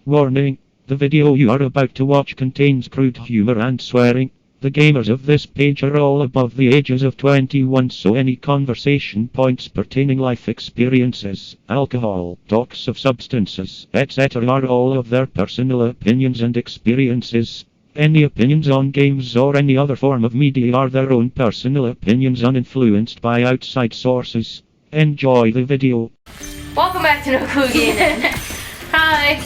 Warning, the video you are about to watch contains crude humor and swearing. The gamers of this page are all above the ages of 21, so any conversation points pertaining life experiences, alcohol, talks of substances, etc. are all of their personal opinions and experiences. Any opinions on games or any other form of media are their own personal opinions uninfluenced by outside sources. Enjoy the video. Welcome back to No Clue Gaming. Hi.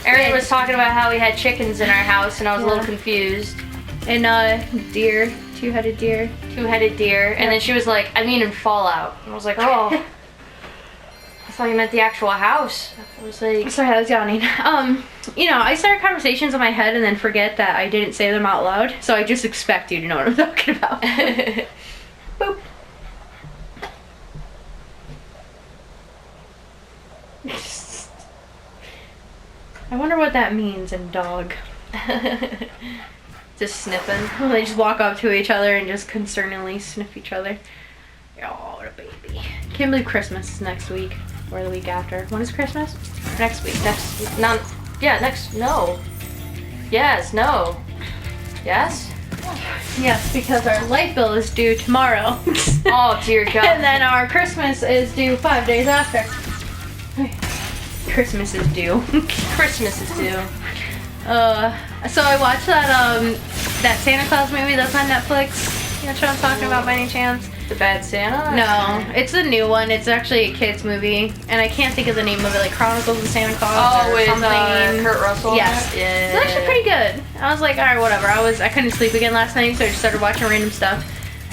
Aaron was talking about how we had chickens in our house and I was a little confused. And deer, two-headed deer. Two-headed deer. And then she was like, I mean in Fallout. And I was like, oh. I thought you meant the actual house. I was like... Sorry, I was yawning. You know, I start conversations in my head and then forget that I didn't say them out loud. So I just expect you to know what I'm talking about. Boop. I wonder what that means in dog. Just sniffing. They just walk up to each other and just concerningly sniff each other. Oh, what a baby. Can't believe Christmas is next week. Or the week after. When is Christmas? Next week. No. Yes, no. Yes. Yes, because our light bill is due tomorrow. Oh, dear God. And then our Christmas is due 5 days after. Christmas is due. Christmas is due. So I watched that Santa Claus movie that's on Netflix. You know what I'm talking about by any chance? The Bad Santa? No, it's a new one. It's actually a kid's movie, and I can't think of the name of it, like Chronicles of Santa Claus or with something. Kurt Russell? Yes. Yeah. It's actually pretty good. I was like, alright, whatever. I couldn't sleep again last night, so I just started watching random stuff.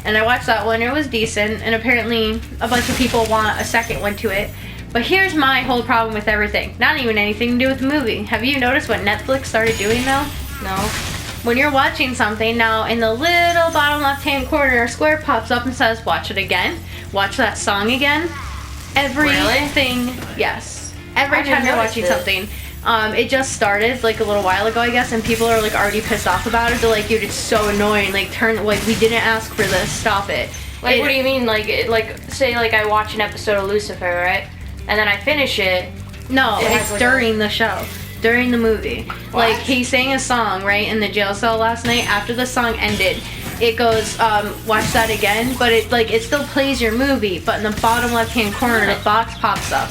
And I watched that one. It was decent, and apparently a bunch of people want a second one to it. But here's my whole problem with everything. Not even anything to do with the movie. Have you noticed what Netflix started doing though? No. When you're watching something, now in the little bottom left-hand corner, a square pops up and says, watch it again. Watch that song again. Everything, really? Yes. Every time you're watching something. It just started like a little while ago, I guess, and people are like already pissed off about it. They're like, dude, it's so annoying. Like, we didn't ask for this. Stop it. Like, what do you mean? Like, say like I watch an episode of Lucifer, right? And then I finish it. No, it's like during the show. During the movie. What? Like, he sang a song, right, in the jail cell last night. After the song ended, it goes, watch that again. But it still plays your movie. But in the bottom left-hand corner, the box pops up.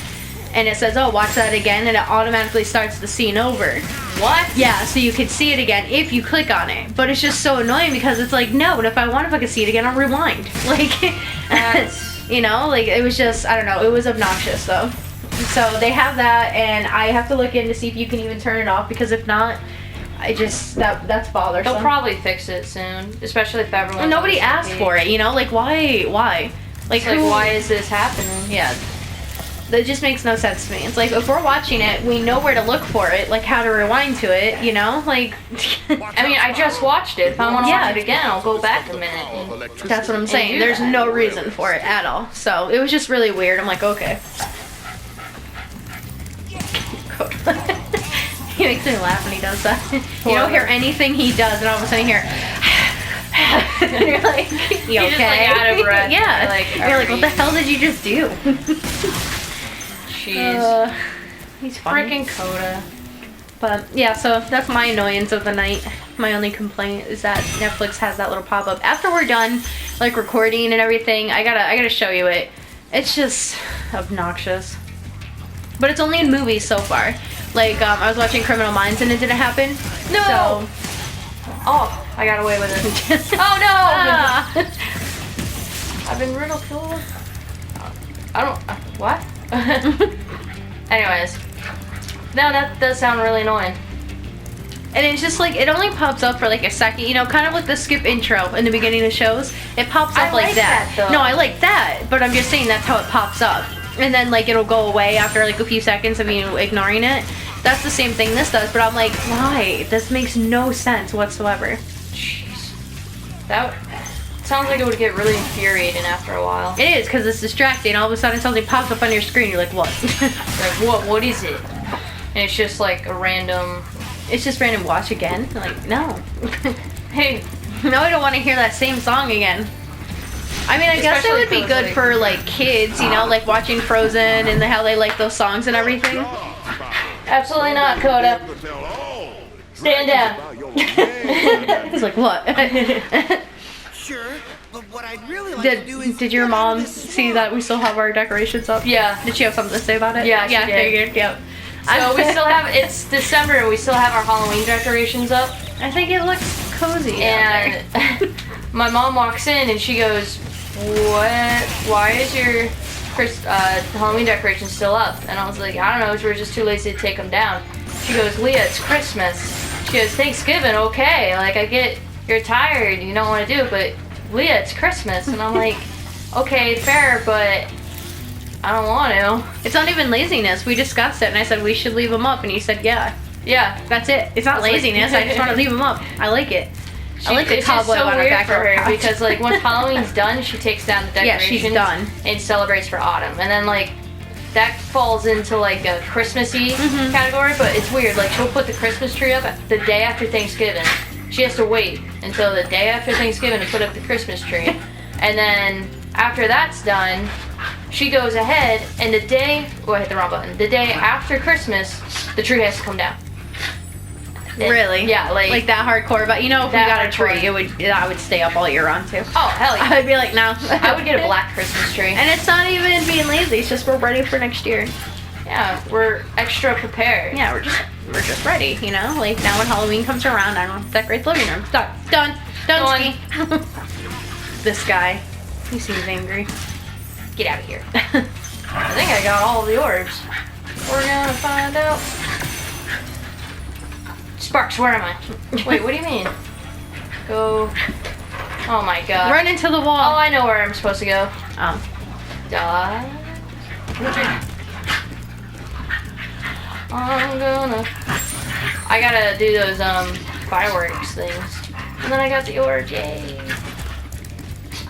And it says, oh, watch that again. And it automatically starts the scene over. What? Yeah, so you could see it again if you click on it. But it's just so annoying because it's like, no, but if I want to fucking see it again, I'll rewind. Like, you know, like, it was just, I don't know, it was obnoxious, though. So they have that, and I have to look in to see if you can even turn it off, because if not, that's bothersome. They'll probably fix it soon, especially if everyone. And nobody asked for it, you know? Like, why? Like, why is this happening? Yeah. That just makes no sense to me. It's like, if we're watching it, we know where to look for it, like how to rewind to it, you know? Like, I mean, I just watched it. If I want to watch it again, I'll go back a minute. That's what I'm saying. There's no reason for it at all. So it was just really weird. I'm like, okay. He makes me laugh when he does that. You don't hear anything he does, and all of a sudden you hear. And you're like, you okay? Just like out of breath. Yeah. You're like, what the hell did you just do? Jeez. He's funny. Freaking Coda. But yeah, so that's my annoyance of the night. My only complaint is that Netflix has that little pop-up. After we're done, like, recording and everything, I gotta show you it. It's just obnoxious. But it's only in movies so far. Like, I was watching Criminal Minds and it didn't happen. No! So, oh, I got away with it. Oh no! Ah. I've been ridiculed. I don't. What? Anyways. No, that does sound really annoying. And it's just like, it only pops up for like a second, you know, kind of with the skip intro in the beginning of shows. It pops up like that. Though. No, I like that, but I'm just saying that's how it pops up. And then like it'll go away after like a few seconds of you ignoring it. That's the same thing this does, but I'm like, why? This makes no sense whatsoever. Jeez. That sounds like it would get really infuriating after a while. It is, because it's distracting. All of a sudden something pops up on your screen, you're like, what? Like, what is it? And it's just like a random... It's just random watch again? I'm like, no. Hey, no, I don't want to hear that same song again. I mean, I guess it would be good for, like, kids, you know, like watching Frozen and how they like those songs and everything. Absolutely not, Coda. Stand down. He's like, what? Sure, but what I'd really like to do is Did your mom see that we still have our decorations up? Yeah. Did she have something to say about it? Yeah, she did. Figured, yep. So we still have, it's December and we still have our Halloween decorations up. I think it looks cozy. And my mom walks in and she goes, what? Why is your Halloween decoration still up? And I was like, I don't know, we're just too lazy to take them down. She goes, Leah, it's Christmas. She goes, Thanksgiving, okay. Like, I get you're tired, you don't want to do it, but Leah, it's Christmas. And I'm like, okay, fair, but I don't want to. It's not even laziness. We discussed it, and I said we should leave them up, and you said yeah. Yeah. That's it. It's not laziness. I just want to leave them up. I like it. I like the it's just cobweb so on her weird back for of her her couch. because like once Halloween's done, she takes down the Yeah, decorations. she's done. And celebrates for autumn, and then like that falls into like a Christmassy category. But it's weird. Like she'll put the Christmas tree up the day after Thanksgiving. She has to wait until the day after Thanksgiving to put up the Christmas tree, and then after that's done, she goes ahead and the day. Oh, I hit the wrong button. The day after Christmas, the tree has to come down. Really? Yeah, like that hardcore. But you know, if we that got a hardcore. tree, I would stay up all year round too. Oh hell yeah! I'd be like, no. I would get a black Christmas tree. And it's not even being lazy. It's just we're ready for next year. Yeah, we're extra prepared. Yeah, we're just ready. You know, like now when Halloween comes around, I don't have to decorate the living room. Done. Ski. This guy, he seems angry. Get out of here. I think I got all of the orbs. We're gonna find out. Sparks, where am I? Wait, what do you mean? Go. Oh my god. Run into the Oh, wall. I know where I'm supposed to go. Oh. Die. I'm gonna. I gotta do those fireworks things. And then I got the orb. Yay.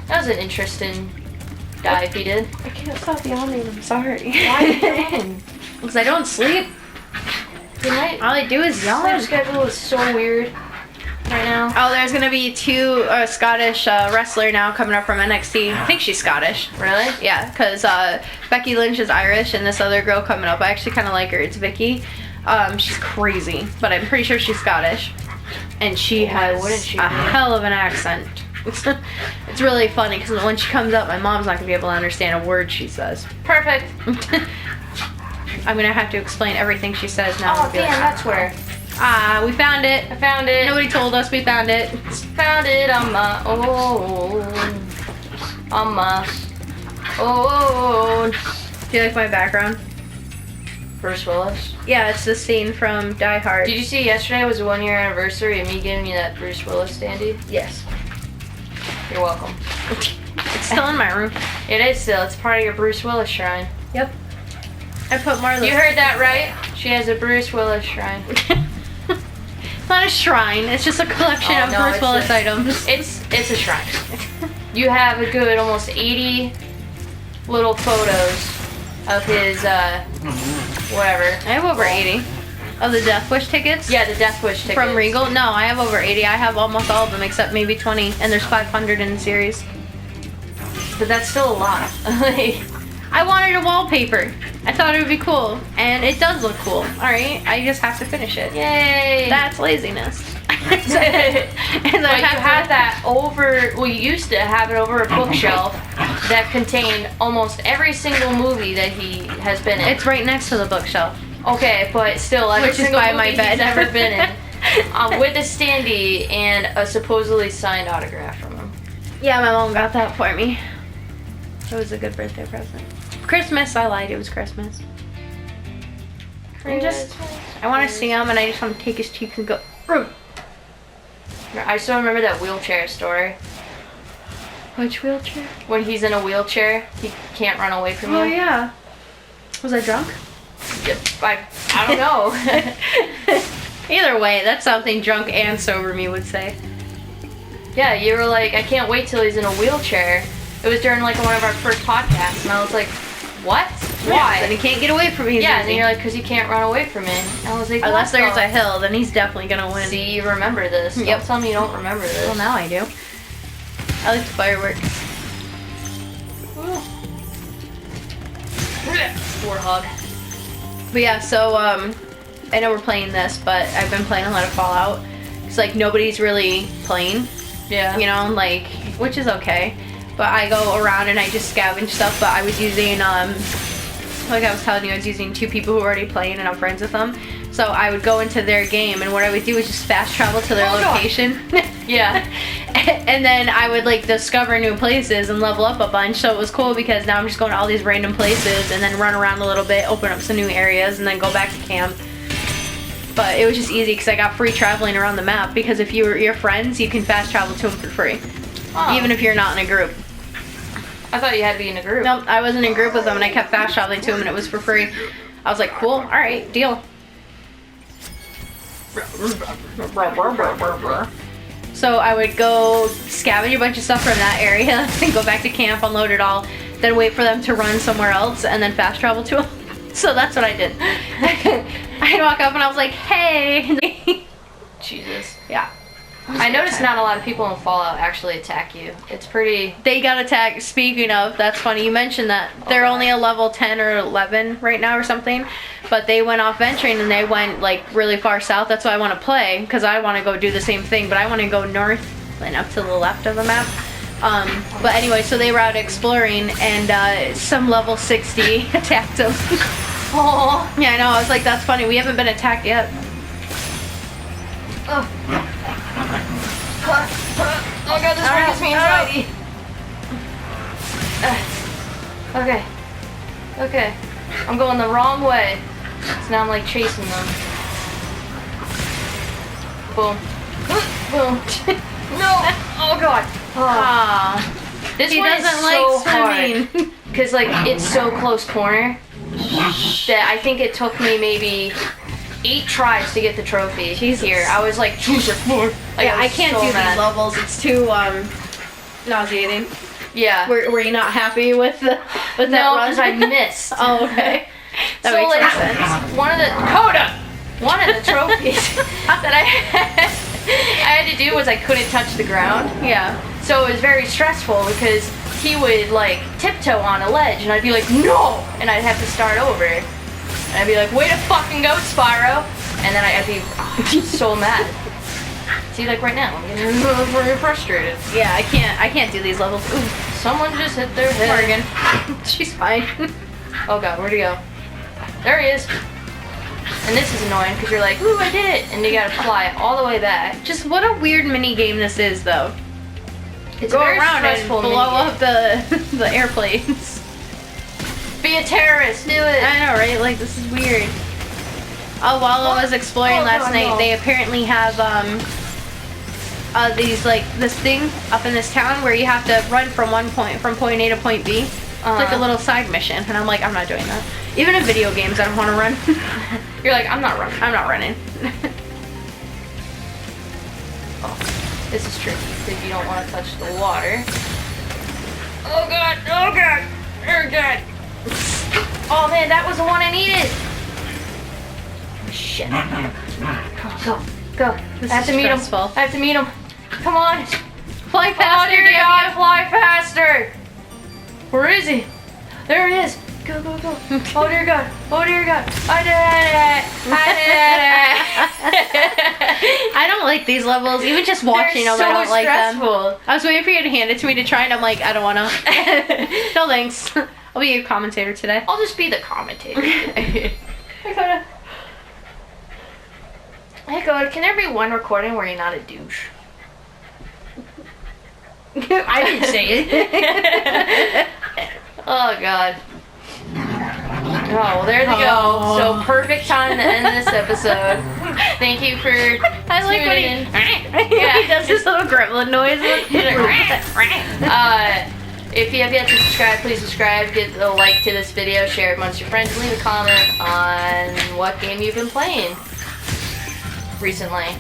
That was an interesting dive he did. I can't stop yawning. I'm sorry. Why are you yawning? Because I don't sleep. Tonight, All I do is sleep yawn. schedule is so weird right now. Oh, there's gonna be two Scottish wrestler now coming up from NXT. I think she's Scottish. Really? Yeah, because Becky Lynch is Irish, and this other girl coming up, I actually kind of like her. It's Vicky. She's crazy, but I'm pretty sure she's Scottish, and she Why has wouldn't she a be? hell of an accent. It's really funny because when she comes up, my mom's not gonna be able to understand a word she says. Perfect. I'm gonna have to explain everything she says now. Oh and be damn, like, that's where. Ah, we found it. I found it. Nobody told us we found it. Found it on my own. On my own. Do you like my background? Bruce Willis. Yeah, it's the scene from Die Hard. Did you see yesterday was the 1 year anniversary of me giving you that Bruce Willis standee? Yes. You're welcome. It's still in my room. It is still. It's part of your Bruce Willis shrine. Yep. I put Marla. You heard that right? She has a Bruce Willis shrine. It's not a shrine. It's just a collection Oh, of no, Bruce it's Willis a- items. It's a shrine. You have a good almost 80 little photos of his whatever. I have over 80 of the Death Wish tickets. Yeah, the Death Wish tickets. From Regal? No, I have over 80. I have almost all of them except maybe 20, and there's 500 in the series. But that's still a lot. Like, I wanted a wallpaper. I thought it would be cool, and it does look cool. All right, I just have to finish it. yay! That's laziness. But you had that over. Well, you used to have it over a bookshelf that contained almost every single movie that he has been in. It's right next to the bookshelf. Okay, but still, every Which is single by my movie bed. he's ever been in, with a standee and a supposedly signed autograph from him. Yeah, my mom got that for me. It was a good birthday present. Christmas, I lied, it was Christmas. And just, I want to see him, and I just want to take his cheek and go, "Root." I still remember that wheelchair story. Which wheelchair? When he's in a wheelchair, he can't run away from Oh you. yeah. Was I drunk? I don't know. Either way, that's something drunk and sober me would say. Yeah, you were like, I can't wait till he's in a wheelchair. It was during like one of our first podcasts, and I was like, what? Why? Then he can't get away from me. Yeah, and then you're like, because he can't run away from me. And I was like, unless what there's the- a hill, then he's definitely gonna win. See, you remember this. Yep. Don't tell me you don't remember this. Well, now I do. I like the fireworks. Warthog. But yeah, so I know we're playing this, but I've been playing a lot of Fallout. It's like nobody's really playing. Yeah. You know, like, which is okay. But I go around and I just scavenge stuff. But I was using, like I was telling you, I was using 2 people who were already playing and I'm friends with them. So I would go into their game and what I would do is just fast travel to their location. Yeah. And then I would like discover new places and level up a bunch. So it was cool because now I'm just going to all these random places and then run around a little bit, open up some new areas, and then go back to camp. But it was just easy because I got free traveling around the map because if you were your friends, you can fast travel to them for free. Oh. Even if you're not in a group. I thought you had to be in a group. Nope, I wasn't in a group with them and I kept fast traveling to them and it was for free. I was like, cool, alright, deal. So I would go scavenge a bunch of stuff from that area and go back to camp, unload it all, then wait for them to run somewhere else and then fast travel to them. So that's what I did. I'd walk up and I was like, hey. Jesus. Yeah. I noticed not a lot of people in Fallout actually attack you. It's pretty... They got attacked. Speaking of, that's funny. You mentioned that. They're only a level 10 or 11 right now or something. But they went off venturing and they went like really far south. That's why I want to play. Because I want to go do the same thing. But I want to go north and up to the left of the map. But anyway, so they were out exploring and some level 60 attacked them. Oh. Yeah, I know. I was like, that's funny. We haven't been attacked yet. Oh. Oh god, this one gives me anxiety. Okay. Okay. I'm going the wrong way. So now I'm like chasing them. Boom. Boom. No! Oh god. Oh. This He one is doesn't so like swimming. hard. Because like it's so close corner that I think it took me maybe 8 tries to get the trophy here. I was like, Jesus, Lord. Like, Yeah, I can't so do mad. these levels. It's too nauseating. Yeah. Were you not happy with that No, run? because I missed. Oh, okay. That So, makes like, sense. one of the trophies that I had to do was I couldn't touch the ground. Yeah. So it was very stressful because he would like tiptoe on a ledge and I'd be like, no! And I'd have to start over. And I'd be like, way to fucking go, Spyro! And then I'd be so mad. See, like right now, I'm getting really frustrated. Yeah, I can't do these levels. Ooh, Someone just hit their head. Morgan. She's fine. Oh god, where'd he go? There he is. And this is annoying because you're like, ooh, I did it! And you gotta fly all the way back. Just what a weird mini game this is, though. It's Go a very around and stressful blow minigame. up the airplanes. Be a terrorist, do it! I know, right? Like, this is weird. Oh, while I was exploring Oh, last God, night, no. they apparently have, these, like, this thing up in this town where you have to run from point A to point B. It's like a little side mission, and I'm like, I'm not doing that. Even in video games, I don't want to run. You're like, I'm not running. I'm not running. Oh, this is tricky because you don't want to touch the water. Oh god, oh god, oh god. Oh man, that was the one I needed. Shit. Go. This I have is to meet him. stressful. I have to meet him. Come on. Fly Oh faster, dear damn God, you. fly faster. Where is he? There he is. Go. Oh dear God. Oh dear God. I did it. I don't like these levels. Even just watching them, They're I don't so like them. stressful. I was waiting for you to hand it to me to try, and I'm like, I don't wanna. No thanks. I'll be your commentator today. I'll just be the commentator. Hey, Coda, can there be one recording where you're not a douche? I didn't say it. Oh, God. Oh, well, there they Oh. go. So, perfect time to end this episode. Thank you for I like when tuning in. he does this little gremlin noise. If you have yet to subscribe, please subscribe. Give a like to this video. Share it amongst your friends. Leave a comment on what game you've been playing recently. I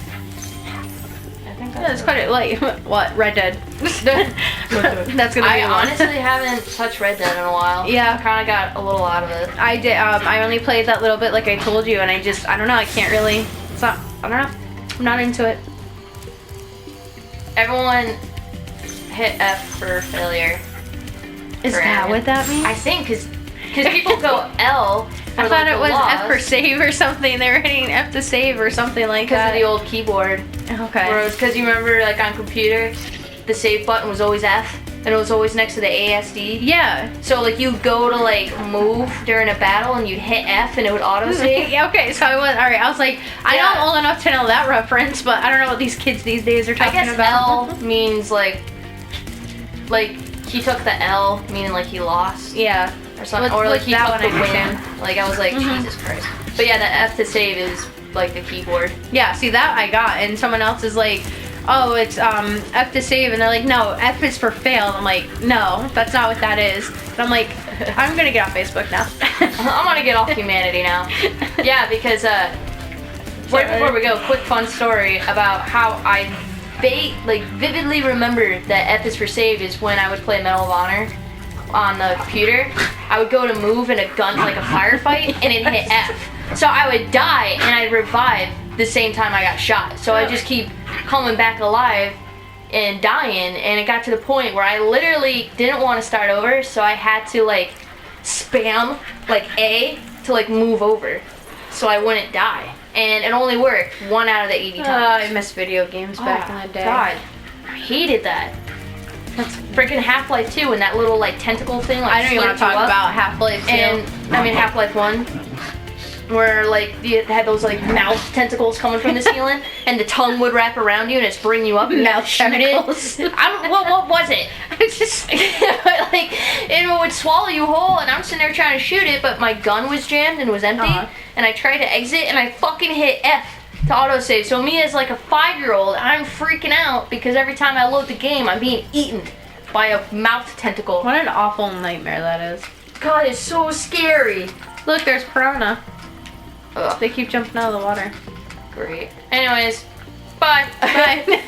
think That's quite like what Red Dead. That's gonna be I the one. honestly haven't touched Red Dead in a while. Yeah. I kind of got a little out of it. I did. I only played that little bit, like I told you, and I don't know. I can't really. It's not. I don't know. I'm not into it. Everyone hit F for failure. Is For that Aaron. what that means? I think because Because people go L. I thought it was F for save or something. They were hitting F to save or something like that. Because of the old keyboard. Okay. Because you remember, like on computer, the save button was always F, and it was always next to the ASD. Yeah. So like you go to like move during a battle, and you'd hit F, and it would auto save. Yeah. Okay. So I was all right. I was like, I know I'm old enough to know that reference, but I don't know what these kids these days are talking about. I guess L means like he took the L, meaning like he lost. Yeah. Or something. Or like he that took one the I win. understand. Like I was like, Jesus Christ. But yeah, the F to save is like the keyboard. Yeah, see that I got, and someone else is like, oh, it's F to save, and they're like, no, F is for fail. And I'm like, no, that's not what that is. And I'm like, I'm gonna get off Facebook now. I'm gonna get off humanity now. Yeah, because right before we go, quick fun story about how I vividly remember that F is for save is when I would play Medal of Honor on the computer. I would go to move in a gun, like a firefight, and it hit F. So I would die and I'd revive the same time I got shot. So I just keep coming back alive and dying, and it got to the point where I literally didn't want to start over, so I had to like spam like A to like move over so I wouldn't die. And it only worked 1 out of the 80 times. I miss video games back in the day. God, I hated that. That's freaking Half-Life 2 and that little like tentacle thing. Like, I don't even want to talk about Half-Life 2. And I mean Half-Life 1, where like you had those like mouth tentacles coming from the ceiling, and the tongue would wrap around you and it's bring you up and Mouth shoot tentacles. it. What was it? It's just like it would swallow you whole, and I'm sitting there trying to shoot it, but my gun was jammed and was empty, and I tried to exit and I fucking hit F to autosave. So me as like a 5-year-old, I'm freaking out because every time I load the game, I'm being eaten by a mouth tentacle. What an awful nightmare that is. God, it's so scary. Look, there's piranha. Ugh, They keep jumping out of the water. great. Anyways, bye. Bye.